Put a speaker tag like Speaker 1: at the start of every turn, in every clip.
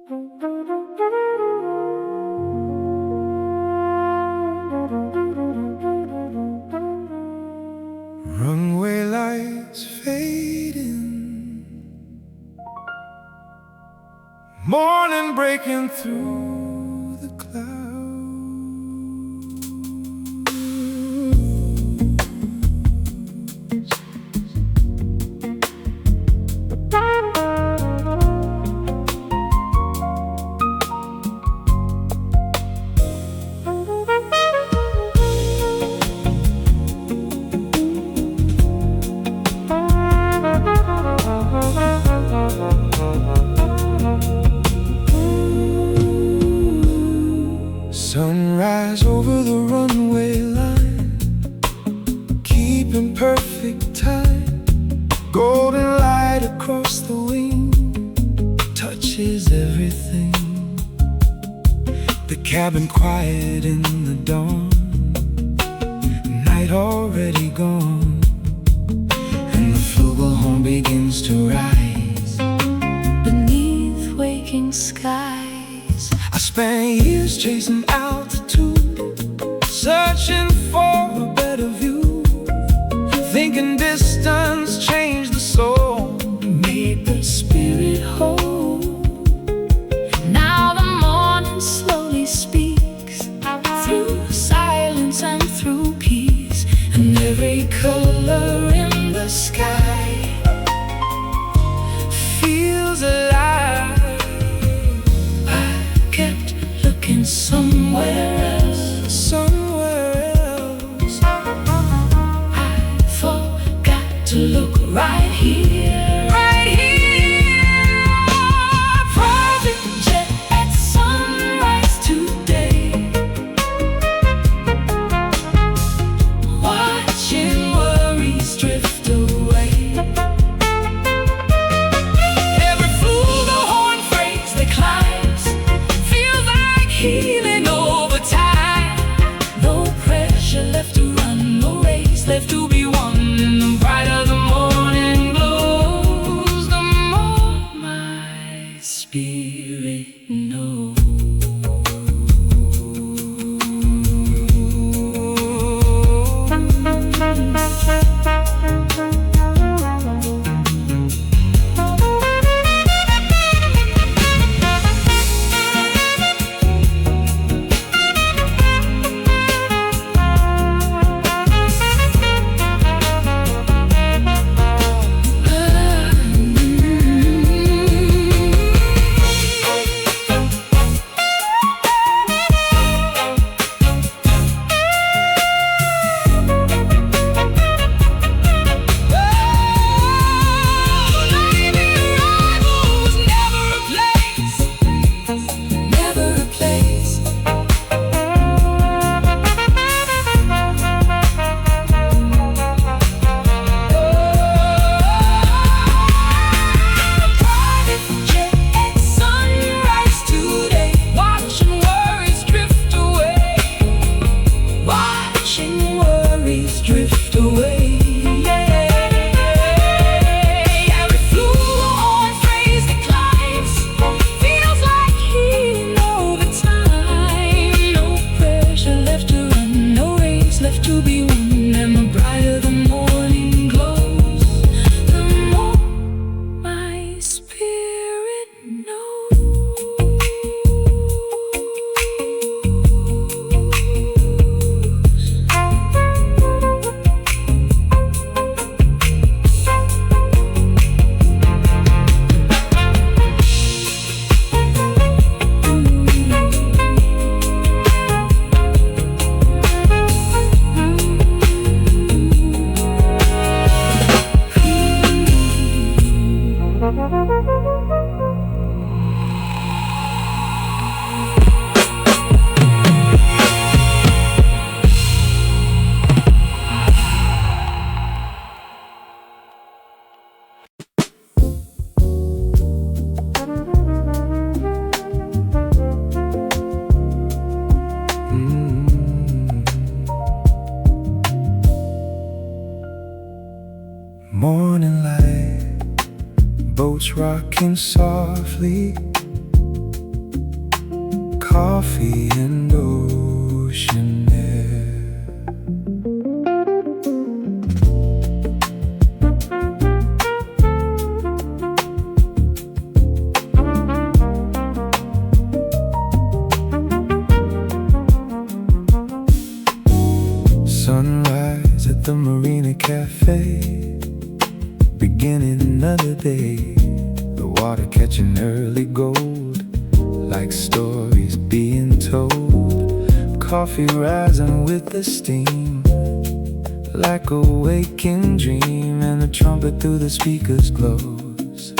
Speaker 1: Runway lights fading, morning breaking through the clouds. Sunrise over the runway line, keeping perfect time. Golden light across the wing touches everything. The cabin quiet in the dawn, night already gone, and the flugelhorn begins to rise beneath waking skies. I spent years chasing altitude, searching for a better view, thinking distance changed the soul, made the spirit whole. Now the morning slowly speaks, through silence and through peace, and every color in the sky feels alive. Kept looking somewhere else, somewhere else. I forgot to look right here, right here. Private jet at sunrise today, watching worries drift away. Every flugelhorn phrase that climbs healing over time. No pressure left to run, no race left to be won. And the brighter the morning glows, the more my spirit knows. Drift away. Every flugelhorn phrase that climbs feels like healing over time. No pressure left to run, no race left to be won. And the brighter the morning glows, the more my spirit knows. Morning light, boats rocking softly,
Speaker 2: coffee and ocean air. Sunrise at the Marina Cafe, beginning another day. The water catching early gold, like stories being told. Coffee rising with the steam, like a waking dream. And the trumpet through the speakers glows,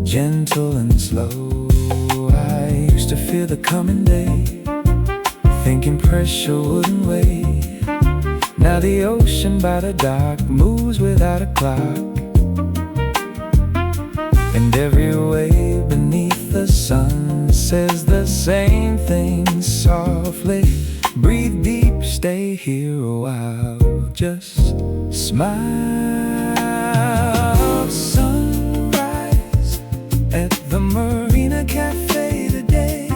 Speaker 2: gentle and slow. I used to fear the coming day, thinking pressure wouldn't wait. Now the ocean by the dock moves without a clock, and every wave beneath the sun says the same thing softly. Breathe deep, stay here a while, just smile. Sunrise at the Marina Cafe today,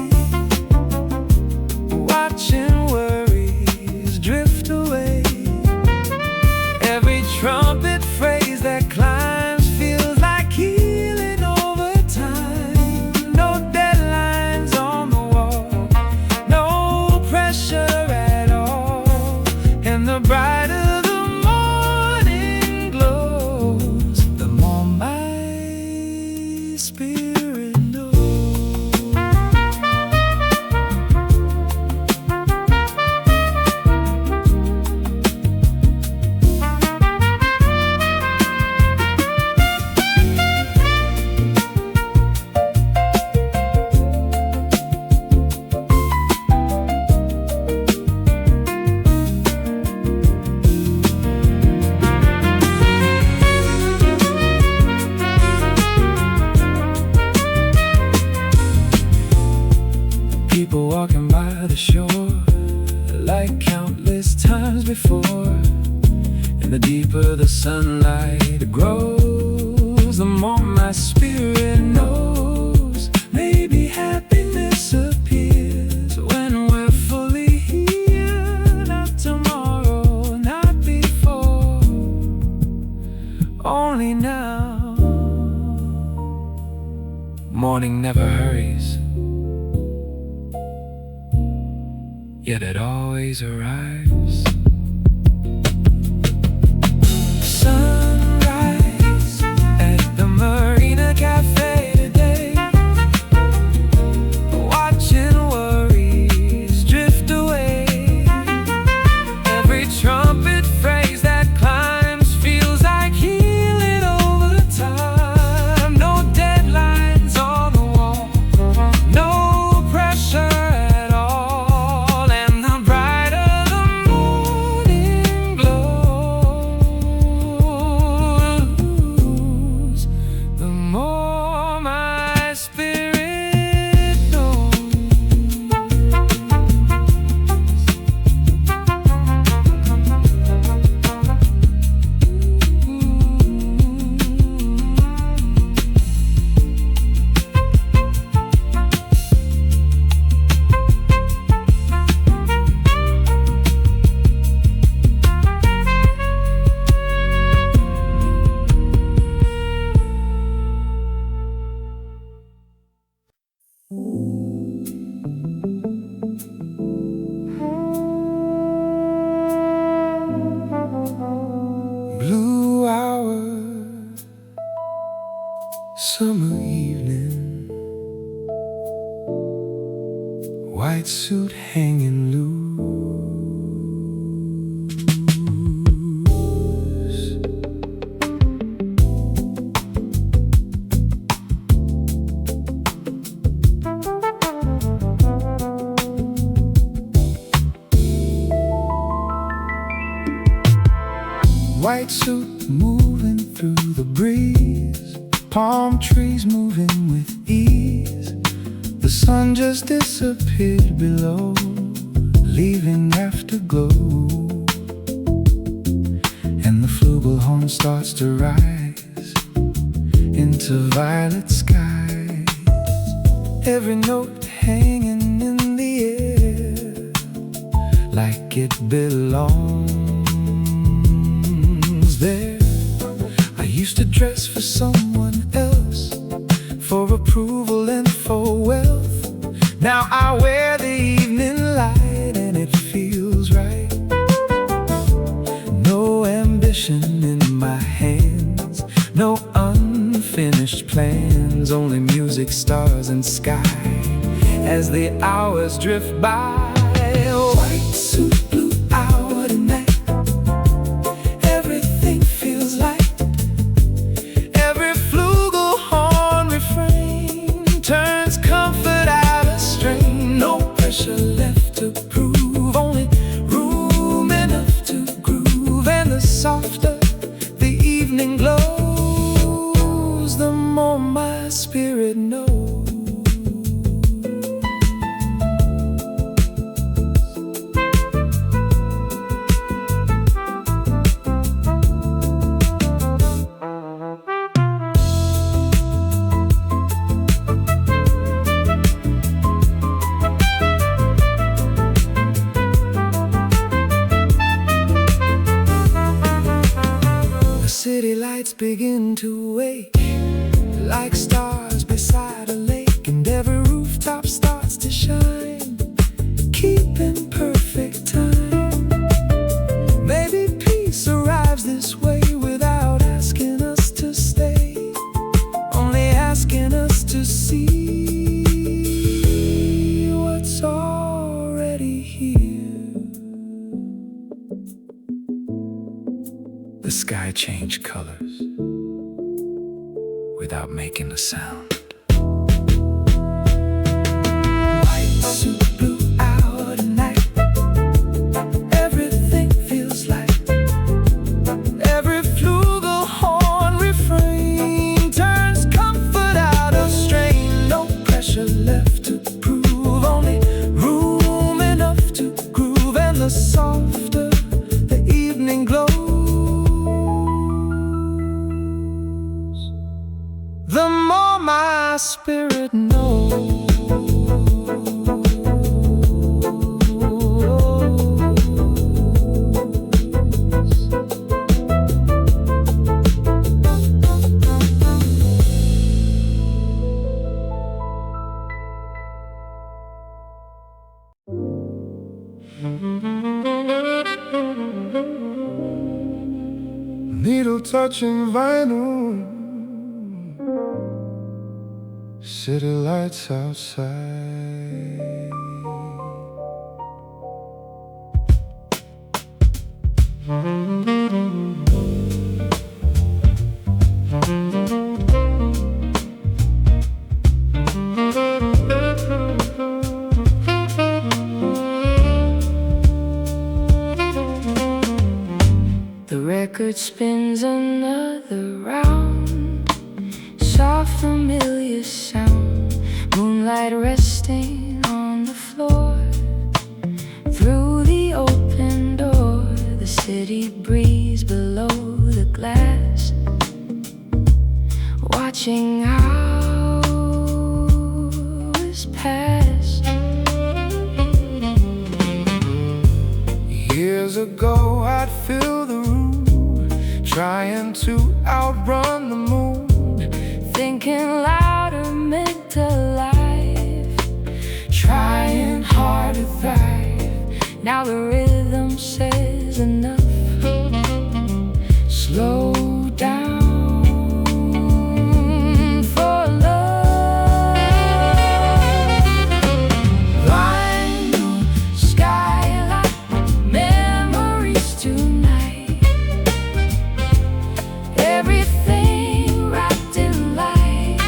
Speaker 2: watching worries drift away. Every trumpet phrase that climbs feels like healing over time. No deadlines on the wall, no pressure at all. And the brighter the morning glows, the more my spirit knows. People walking by the shore, like countless times before. And the deeper the sunlight grows, the more my spirit knows. Maybe happiness appears when we're fully here. Not tomorrow, not before, only now. Morning never hurries, yet it always arrives. Sunrise at the Marina Cafe today, watching worries drift away. Every trumpet phrase that climbs feels like healing over time. No deadlines on the wall, no pressure at all. And the brighter the morning glows, the more my spirit knows. Blue hour, summer evening, white suit hanging loose. White suit moving through the breeze, palm trees moving with ease. The sun just disappeared below, leaving afterglow. And the flugelhorn starts to rise into violet skies. Every note hanging in like it belongs there. I used to dress for someone else, for approval and for wealth. Now I wear the evening light and it feels right. No ambition in my hands, no unfinished plans, only music, stars and sky as the hours drift by. White suit, blue hour tonight, everything feels light. Every flugelhorn refrain turns comfort out of strain. No pressure left to prove, only room enough to groove. And the softer the evening glows, the more my spirit knows. City lights begin to wake like stars beside a lake, and every rooftop starts to shine, keeping perfect time. Maybe peace arrives this way without asking us to stay, only asking us to see what's already here. The sky changed colors without making a sound. White suit, blue hour tonight, everything feels light. Every flugelhorn refrain turns comfort out of strain. No pressure left to prove, only room enough to groove. And the softer the evening glows, the more my spirit knows. Needle touching vinyl, city lights outside.
Speaker 1: The record spins another round, soft familiar sound, moonlight resting on the floor. Through the open door, the city breeze below the glass, watching hours pass.
Speaker 2: Years ago I'd fill the room, trying to outrun the moon,
Speaker 1: Thinking louder meant to life, trying hard to thrive. Now the rhythm says enough. Slow down for love. Vinyl skylight, memories tonight. Everything wrapped in light.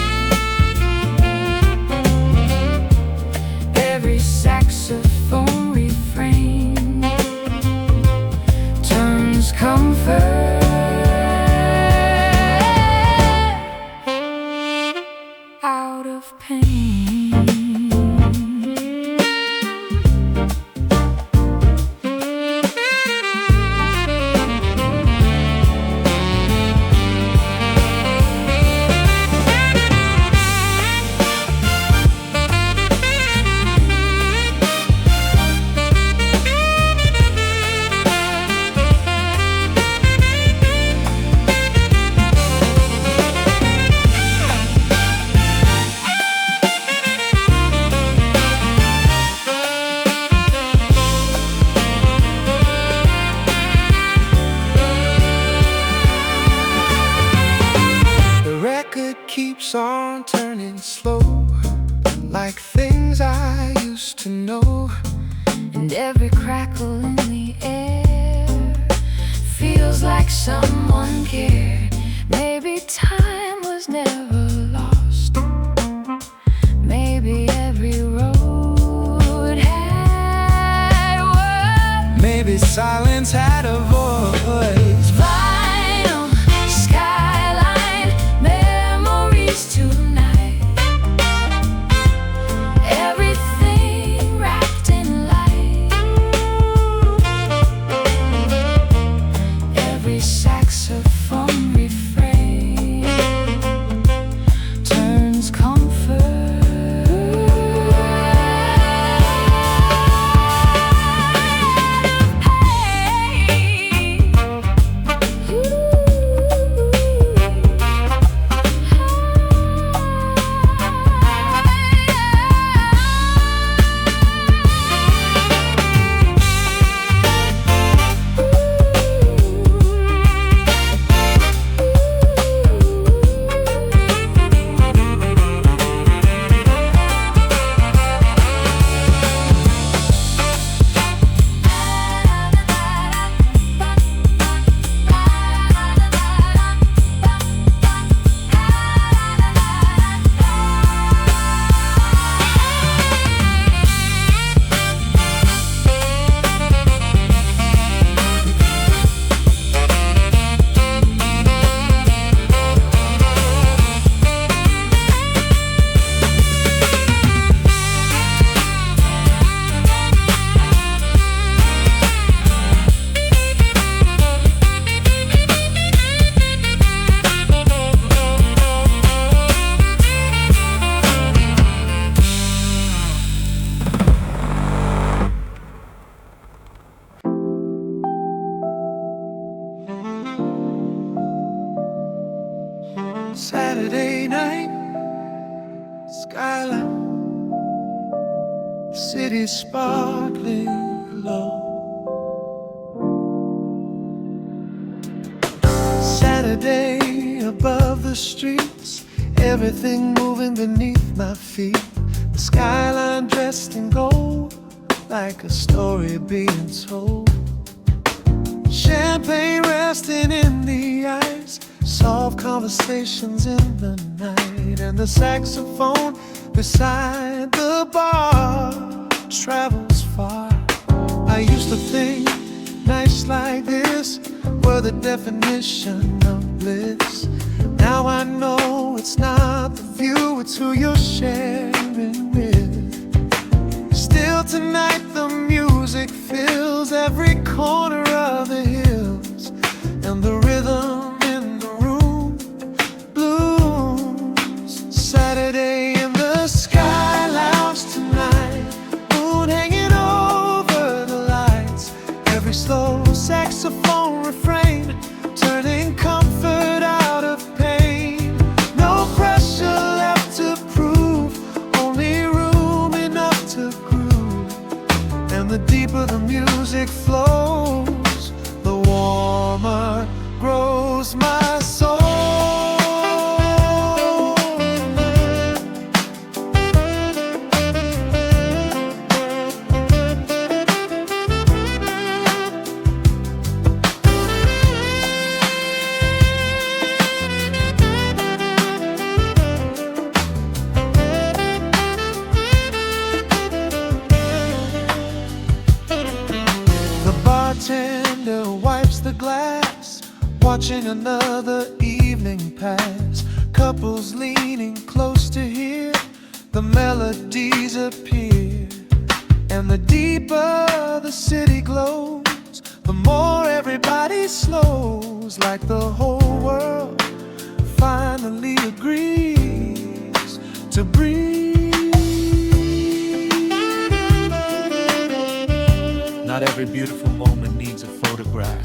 Speaker 1: Every saxophone refrain turns comfort out of pain.
Speaker 2: like things I used to know.
Speaker 1: And every crackle in the air feels like someone cared. Maybe time was never lost. Maybe every road had words.
Speaker 2: Maybe silence had a voice.
Speaker 1: Vinyl, skyline, memories tonight. Everything wrapped in light. Every saxophone refrain turns comfort.
Speaker 2: Saturday night, skyline, city sparkling low. Saturday above the streets, everything moving beneath my feet. The skyline dressed in gold, like a story being told. Champagne resting in the ice, soft conversations in the night, and the saxophone beside the bar travels far. I used to think nights like this were the definition of bliss. Now I know it's not the view, it's who you're sharing with. Still tonight the music fills every corner of the hills, and the rhythm in the room blooms. Saturday in the sky lounge tonight, moon hanging over the lights. Every slow saxophone refrain turning comfort out of pain. No pressure left to prove, only room enough to groove. And the deeper the music flows, the warmer grows my soul. The bartender wipes the glass, watching another evening pass. Couples leaning close to hear the melodies appear. And the deeper the city glows, the more everybody slows, like the whole world finally agrees to breathe. Not every beautiful moment needs a photograph.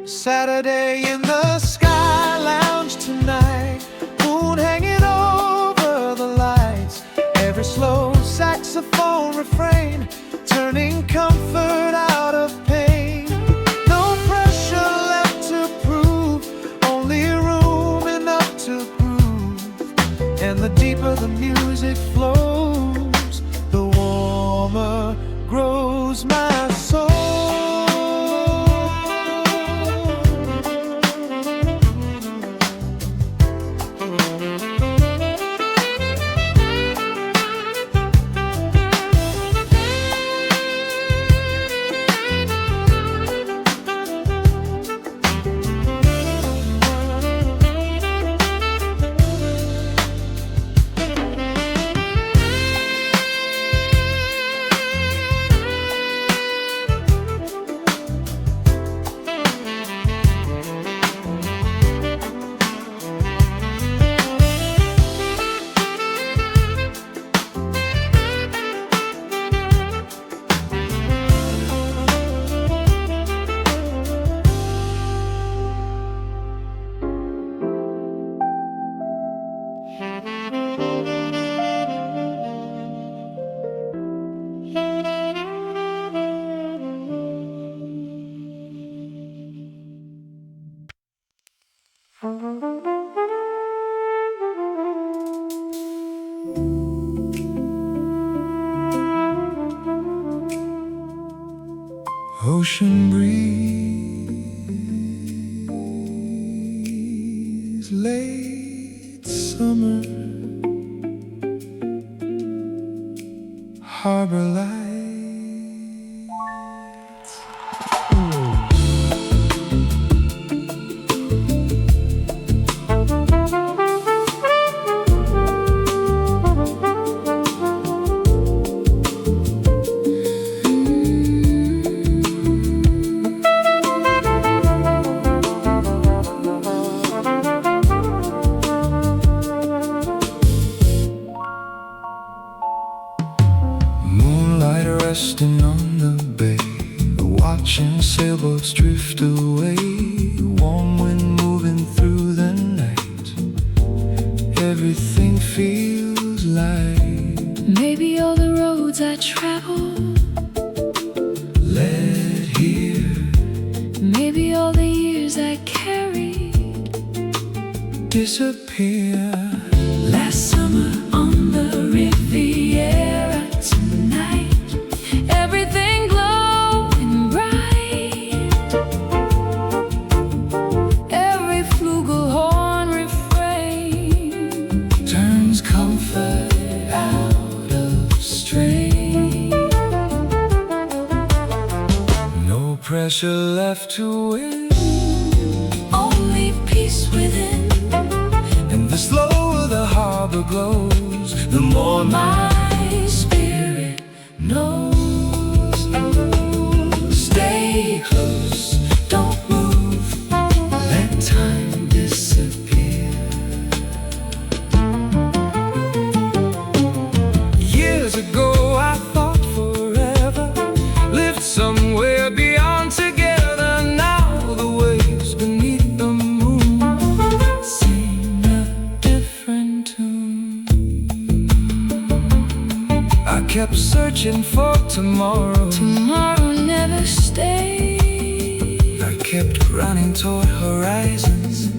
Speaker 2: Saturday in the sky lounge tonight, moon hanging over the lights. Every slow saxophone refrain turning comfort out of pain. No pressure left to prove, only room enough to louder the music flows, the warmer grows my soul. Ocean breeze, late summer, harbor lights. Resting on the bay, watching sailboats drift away, warm wind moving through the night. Everything feels light.
Speaker 1: Maybe all the roads I travel
Speaker 2: led here.
Speaker 1: Maybe all the years I carried
Speaker 2: disappear.
Speaker 1: Last summer on the Riviera, tonight everything glowing bright. Every flugelhorn refrain turns comfort out of strain.
Speaker 2: No pressure left to win,
Speaker 1: only peace within.
Speaker 2: And the slower the harbor glows, the more my
Speaker 1: spirit knows. Stay close, don't move, let time disappear.
Speaker 2: Years ago I thought forever lived somewhere beyond together. Now the waves beneath the moon
Speaker 1: Sing a different tune.
Speaker 2: I kept searching for tomorrow.
Speaker 1: Tomorrow never stays.
Speaker 2: I kept running toward horizons.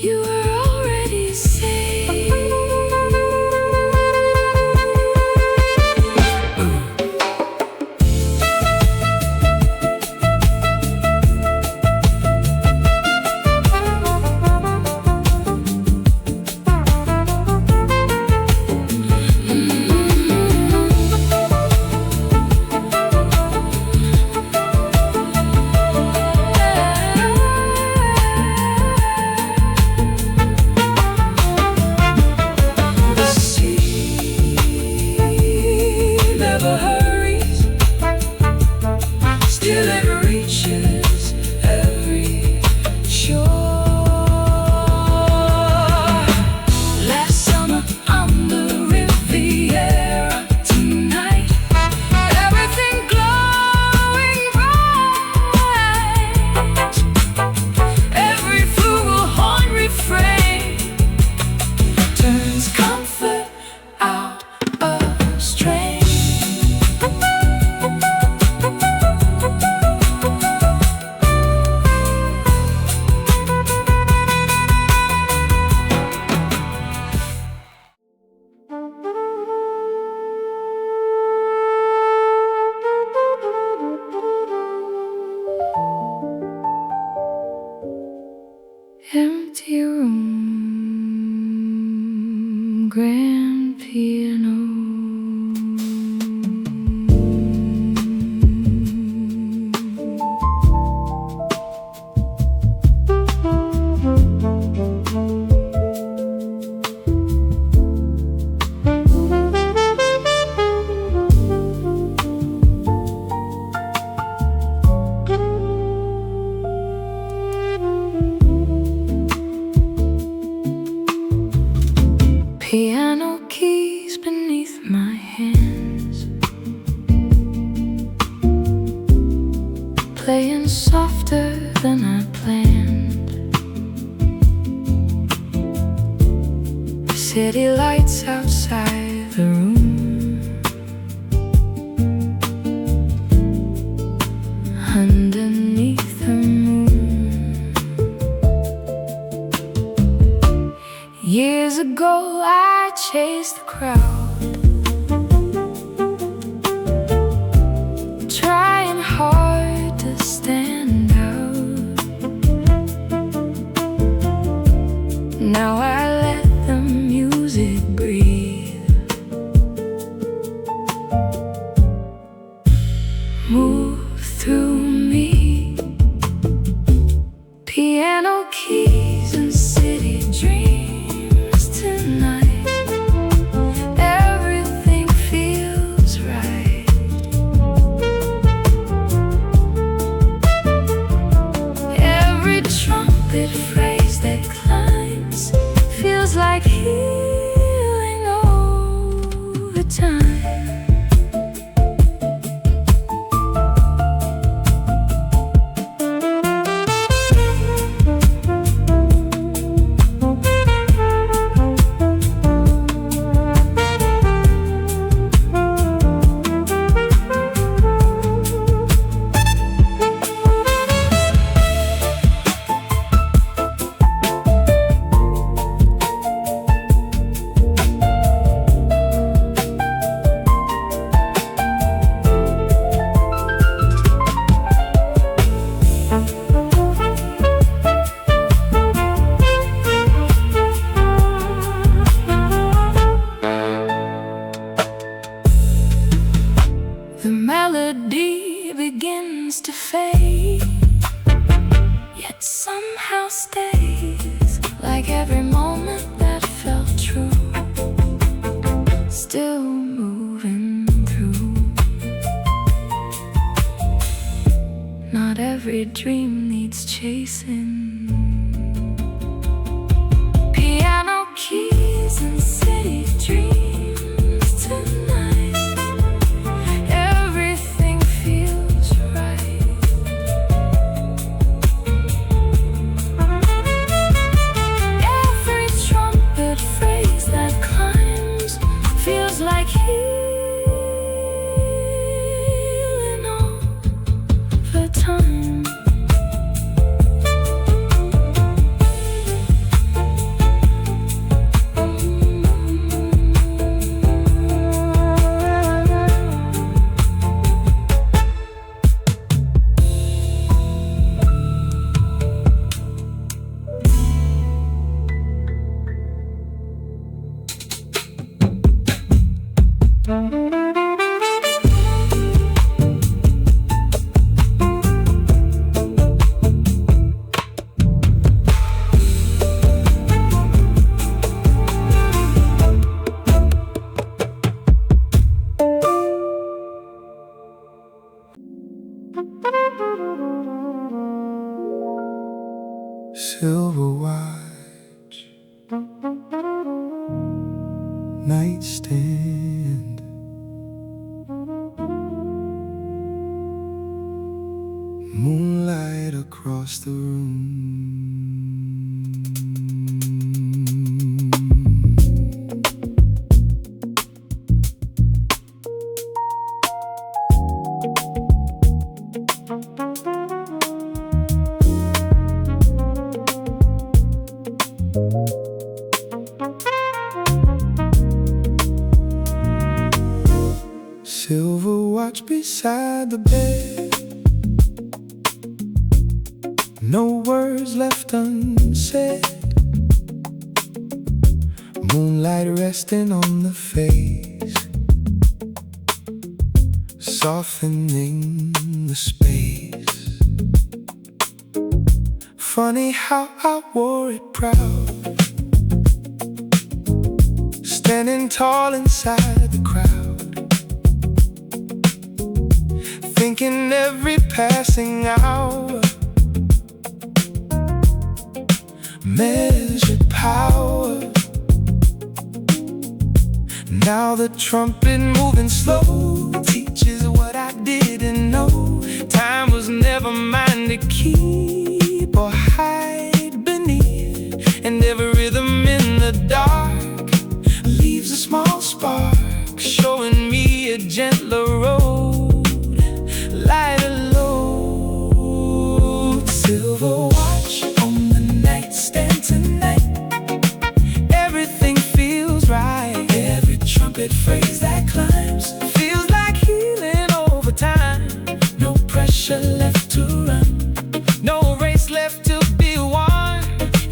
Speaker 1: You were already safe. grand piano. Piano keys beneath my hands, playing softer than I planned. City lights outside the room, underneath the moon. Years ago I chased the crowd, trying hard to stand out. Now I let the music breathe, move through me. Piano keys and city dreams tonight. Everything feels right. Every trumpet phrase that climbs feels like healing over time. The melody begins to fade, yet somehow stays, like every moment that felt true, still moving through. Not every dream needs chasing. Piano keys and city dreams tonight. Like healing all the time.
Speaker 2: Silver watch, nightstand, moonlight across the room. Silver watch beside the bed, no words left unsaid. Moonlight resting on the face, softening the space. Funny how I wore it proud, standing tall inside the crowd, thinking every passing hour measured power. Now the trumpet moving slow teaches what I didn't know. Time was never mine to keep or hide beneath, and every rhythm in the dark leaves a small spark, showing me a gentler road, lighter load. Silver watch on the nightstand tonight, everything feels right. Every trumpet phrase that climbs feels like healing over time. No pressure left to run, no race left to be won.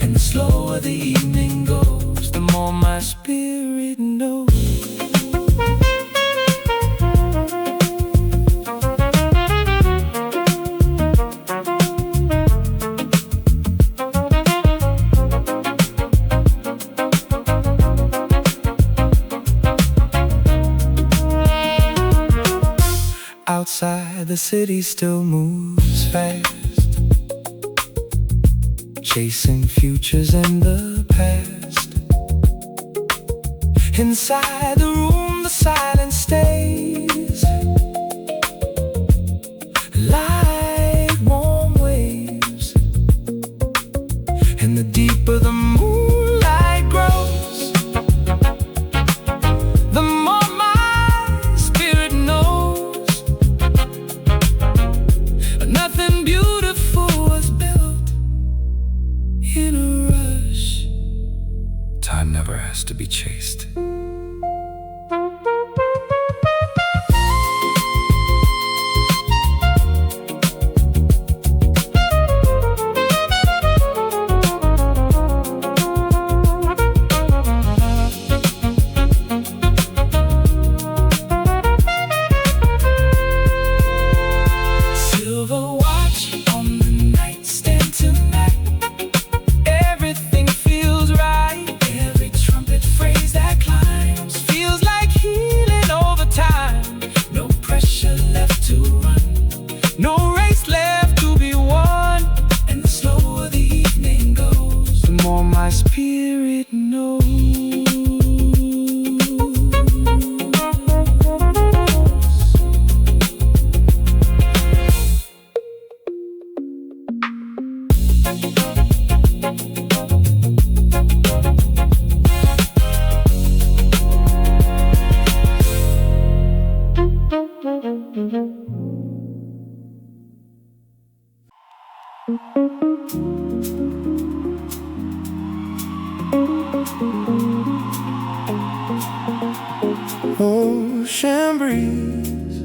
Speaker 2: And the slower the evening goes, the more my spirit knows. Outside, the city still moves fast, chasing futures and the past. Inside the room, the silence stays like warm waves, and the deeper the moonlight grows, the more my spirit knows. Nothing beautiful was built in a rush. Time never has to be chased. My spirit knows. Ocean breeze,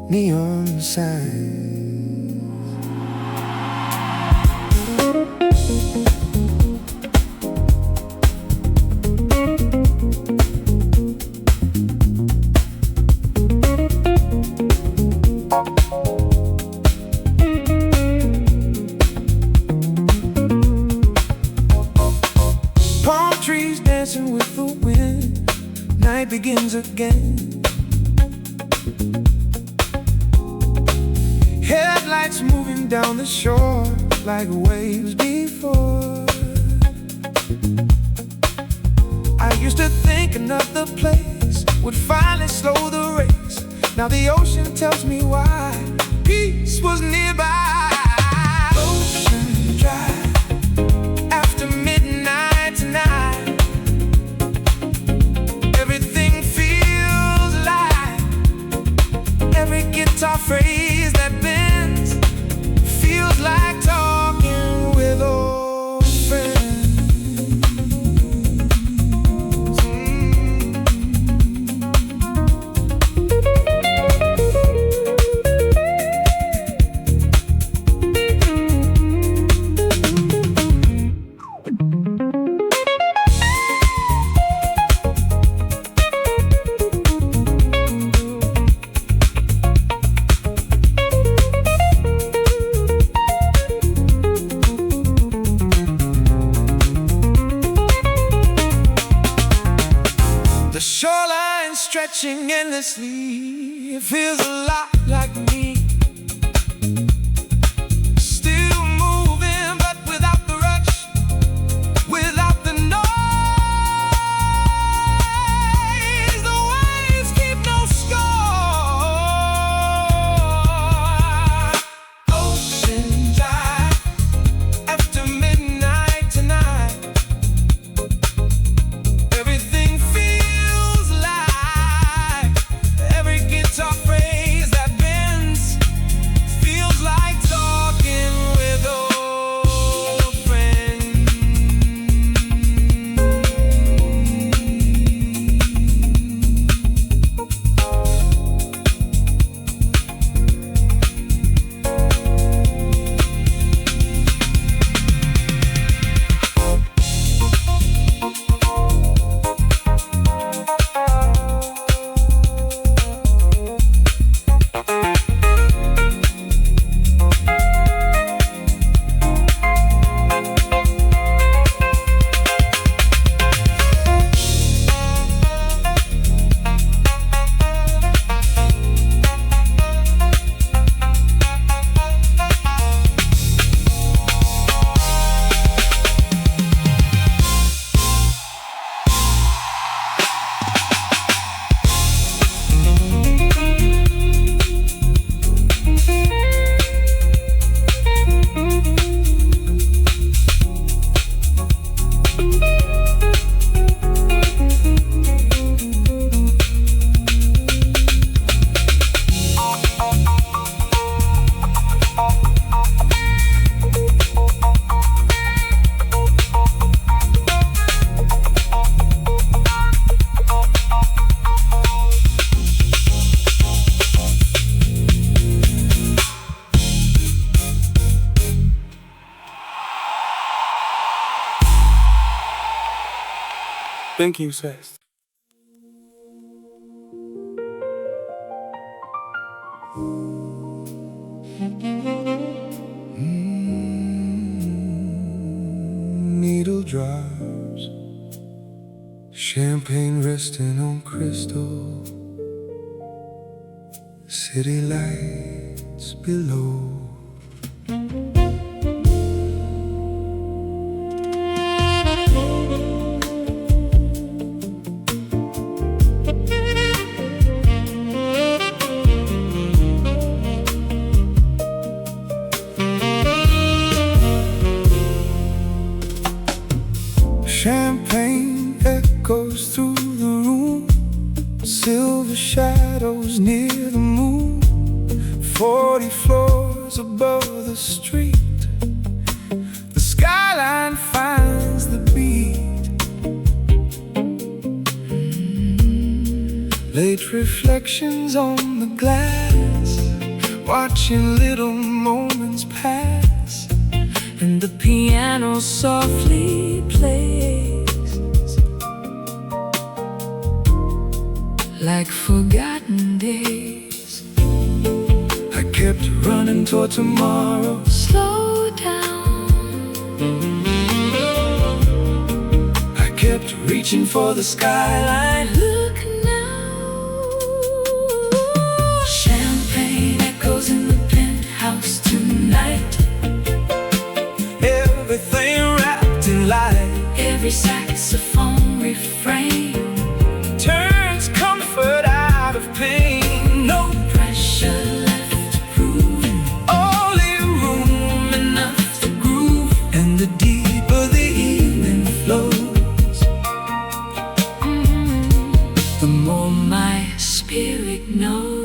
Speaker 2: neon signs, palm trees dancing with the wind. Night begins again. Headlights moving down the shore like waves before. I used to think another place would finally slow the race. Now the ocean tells me why peace was nearby. Ocean drive after midnight tonight. Every guitar phrase that bends feels like talking with old friends. shoreline stretching endlessly. It feels a lot like me. Still moving, but without the rush, without the noise. The waves keep no score. Ocean dive after midnight tonight. Everything feels alive. Every guitar phrase that bends feels like talking with old friends. Thank you, sis. Needle drops, champagne resting on crystal, city lights below. Champagne echoes through the room, silver shadows near the moon, 40 floors above the street. The skyline finds the beat. Late reflections on the glass, watching little moments pass, and the piano softly plays like forgotten days. I kept running toward tomorrow. Slow down. I kept reaching for the skyline. Look now. Champagne echoes in the penthouse tonight. Everything wrapped in light. Every saxophone refrain turns comfort out of pain. No pressure left to prove, only room enough to groove. And the deeper the evening flows, the more my spirit knows.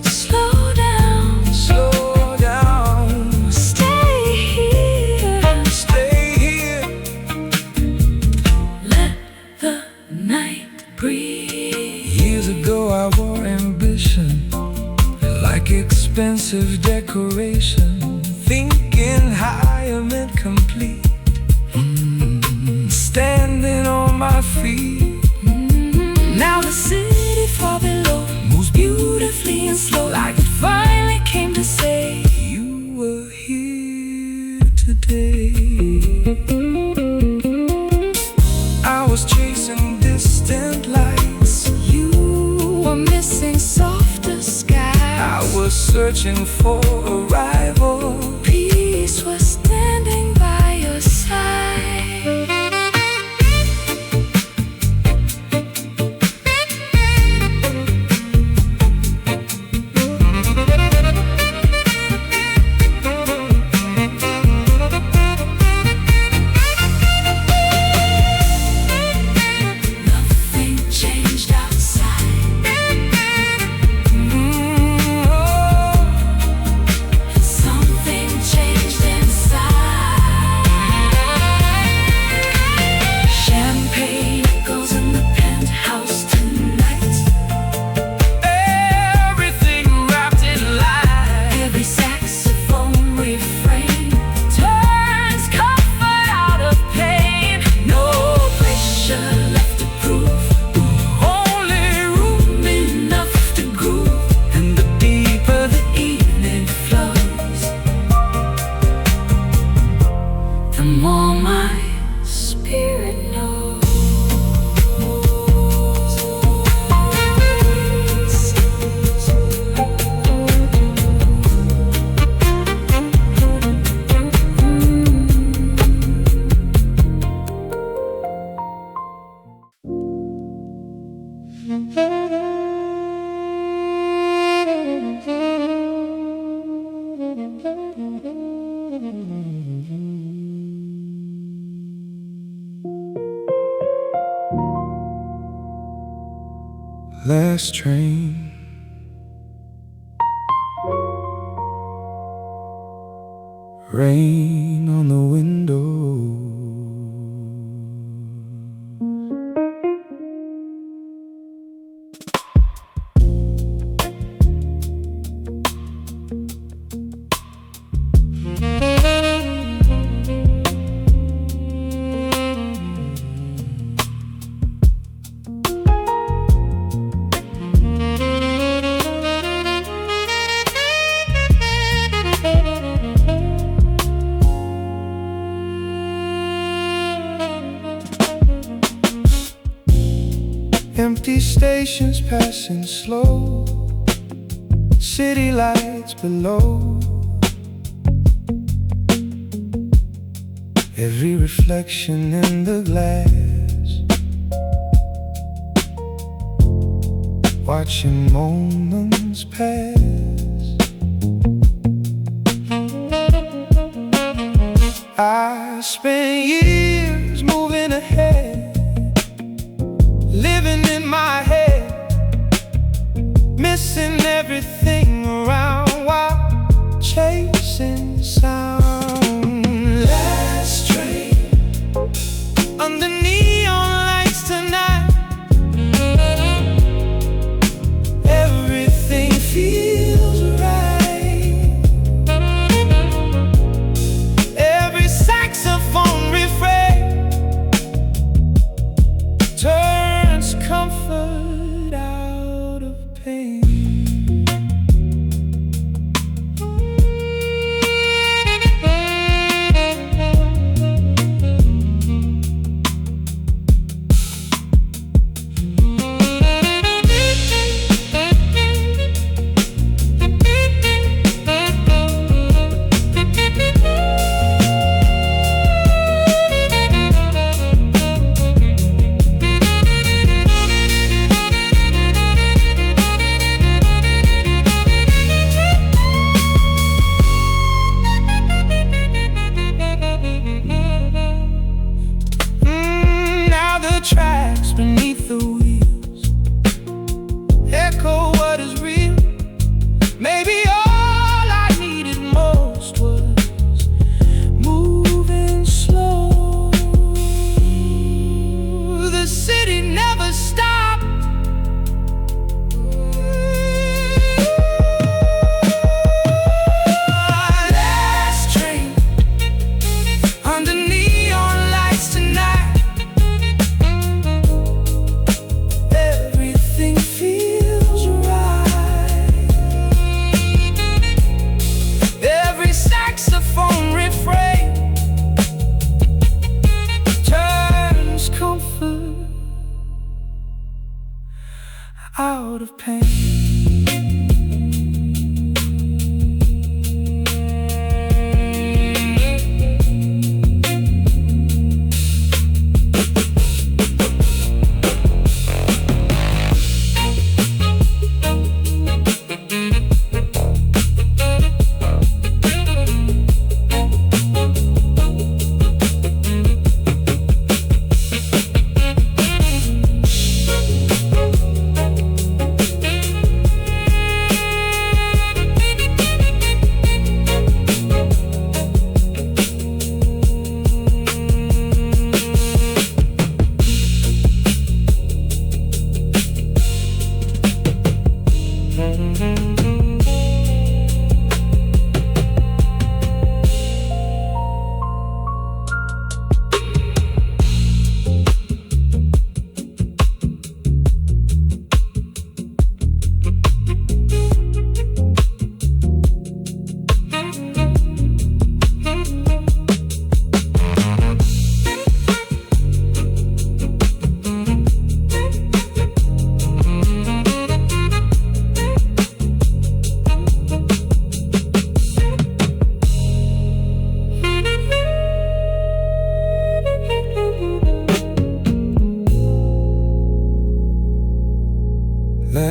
Speaker 2: Slow down, slow down. Stay here, stay here. Let the night breathe. Years ago I wore ambition like expensive decoration, thinking higher meant complete. Standing on my feet. Now the city far below moves beautifully and slow, like it finally came to say you were here today. I was
Speaker 1: the more my spirit knows.
Speaker 2: Last train, rain on the window, empty stations passing slow, city lights below, every reflection in the glass, watching moments pass. I spent years moving ahead, living in my head, missing everything around while chasing sound. Last train under neon lights tonight, everything feels right. Every saxophone refrain turns comfort out of pain. Tracks beneath the wheels echo what is real. Maybe all I needed most was moving slow. The city never stopped. Last train under neon lights tonight, saxophone refrain turns comfort out of pain.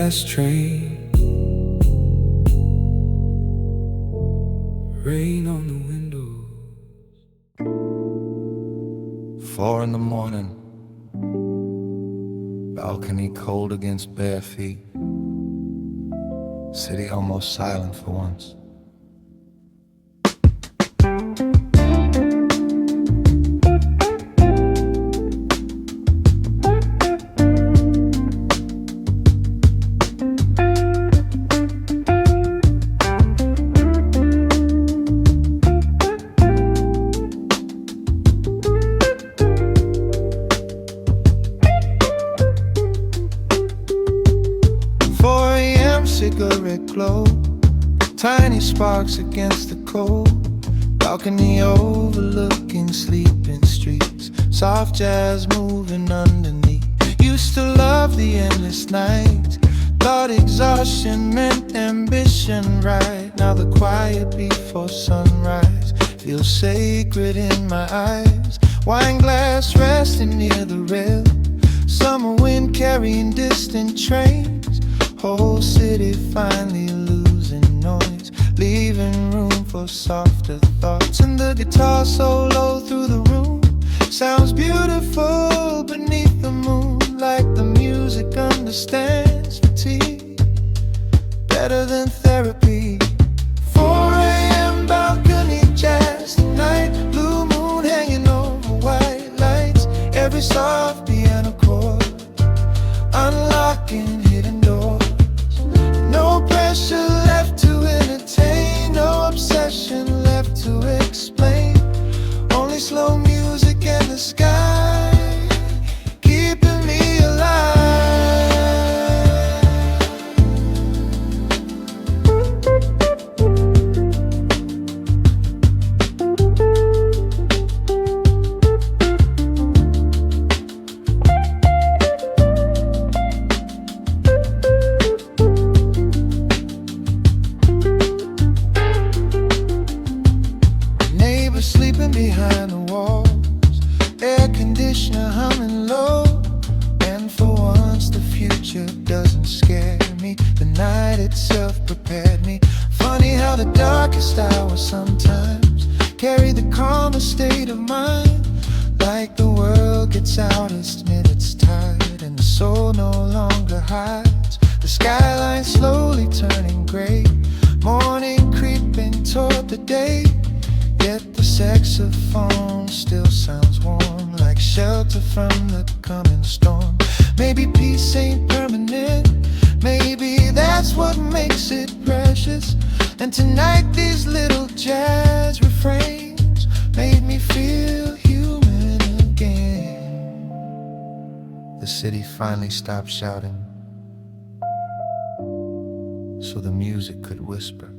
Speaker 2: last train. Rain on the windows. 4 in the morning. Balcony cold against bare feet. City almost silent for once. Cigarette glow, tiny sparks against the cold. Balcony overlooking sleeping streets, soft jazz moving underneath. Used to love the endless nights, thought exhaustion meant ambition, right? Now the quiet before sunrise feels sacred in my eyes. Wine glass resting near the rail, summer wind carrying distant trains. Whole city finally losing noise, leaving room for softer thoughts. And the guitar solo through the room sounds beautiful beneath the moon, like the music understands fatigue better than therapy. 4 a.m. balcony jazz tonight, blue moon hanging over white lights. Every soft piano chord unlocking hidden doors. No pressure left to entertain, no obsession left to explain. Only slow music and the sky keeping me alive. Sleeping behind the walls, air conditioner humming low. And for once the future doesn't scare me, the night itself prepared me. Funny how the darkest hours sometimes carry the calmest state of mind. Like the world gets out amid its tide, and the soul no longer hides. The skyline slowly turning gray, morning creeping toward the day. Yet the saxophone still sounds warm, like shelter from the coming storm. Maybe peace ain't permanent, maybe that's what makes it precious. And tonight these little jazz refrains made me feel human again. The city finally stopped shouting, so the music could whisper.